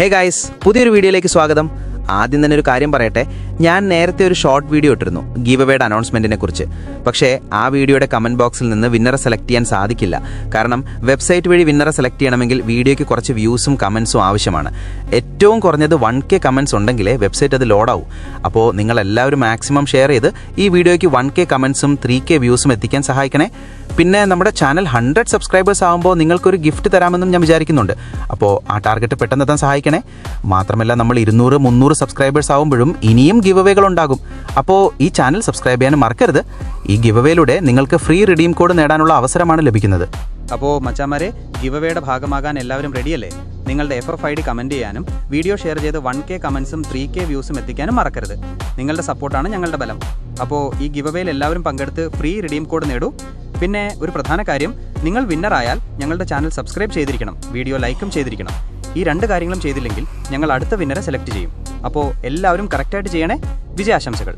Hey guys, പുതിയൊരു വീഡിയോയിലേക്ക് സ്വാഗതം. ആദ്യം തന്നെ ഒരു കാര്യം പറയട്ടെ, ഞാൻ നേരത്തെ ഒരു ഷോർട്ട് വീഡിയോ ഇട്ടിരുന്നു ഗീവ് അവേയുടെ അനൗൺസ്മെൻറ്റിനെ കുറിച്ച്. പക്ഷേ ആ വീഡിയോയുടെ കമൻറ്റ് ബോക്സിൽ നിന്ന് വിന്നറെ സെലക്ട് ചെയ്യാൻ സാധിക്കില്ല. കാരണം വെബ്സൈറ്റ് വഴി വിന്നറെ സെലക്ട് ചെയ്യണമെങ്കിൽ വീഡിയോയ്ക്ക് കുറച്ച് വ്യൂസും കമൻസും ആവശ്യമാണ്. ഏറ്റവും കുറഞ്ഞത് 1K കമൻസ് ഉണ്ടെങ്കിലേ വെബ്സൈറ്റ് അത് ലോഡാവും. അപ്പോൾ നിങ്ങളെല്ലാവരും മാക്സിമം ഷെയർ ചെയ്ത് ഈ വീഡിയോയ്ക്ക് 1K കമൻസും 3K വ്യൂസും എത്തിക്കാൻ സഹായിക്കണേ. പിന്നെ നമ്മുടെ ചാനൽ 100 സബ്സ്ക്രൈബേഴ്സ് ആകുമ്പോൾ നിങ്ങൾക്കൊരു ഗിഫ്റ്റ് തരാമെന്നും ഞാൻ വിചാരിക്കുന്നുണ്ട്. അപ്പോൾ ആ ടാർഗറ്റ് പെട്ടെന്ന് എത്താൻ സഹായിക്കണേ. മാത്രമല്ല, നമ്മൾ 200-300 സബ്സ്ക്രൈബേഴ്സ് ആകുമ്പോഴും ഇനിയും ഗിവ് അവേകൾ ഉണ്ടാകും. അപ്പോൾ ഈ ചാനൽ സബ്സ്ക്രൈബ് ചെയ്യാനും മറക്കരുത്. ഈ ഗിവ് അവേയിലൂടെ നിങ്ങൾക്ക് ഫ്രീ റിഡീം കോഡ് നേടാനുള്ള അവസരമാണ് ലഭിക്കുന്നത്. അപ്പോൾ മച്ചാമാരെ, ഗിവ് അവേയുടെ ഭാഗമാകാൻ എല്ലാവരും റെഡിയല്ലേ? നിങ്ങളുടെ FFID കമൻറ്റ് ചെയ്യാനും വീഡിയോ ഷെയർ ചെയ്ത് 1K കമൻസും 3K വ്യൂസും എത്തിക്കാനും മറക്കരുത്. നിങ്ങളുടെ സപ്പോർട്ടാണ് ഞങ്ങളുടെ ബലം. അപ്പോൾ ഈ ഗിവ് അവേയിൽ എല്ലാവരും പങ്കെടുത്ത് ഫ്രീ റിഡീം കോഡ് നേടൂ. പിന്നെ ഒരു പ്രധാന കാര്യം, നിങ്ങൾ വിന്നറായാൽ ഞങ്ങളുടെ ചാനൽ സബ്സ്ക്രൈബ് ചെയ്തിരിക്കണം, വീഡിയോ ലൈക്കും ചെയ്തിരിക്കണം. ഈ 2 കാര്യങ്ങളും ചെയ്തില്ലെങ്കിൽ ഞങ്ങൾ അടുത്ത വിന്നറെ സെലക്ട് ചെയ്യും. അപ്പോൾ എല്ലാവരും കറക്റ്റായിട്ട് ചെയ്യണേ. വിജയാശംസകൾ.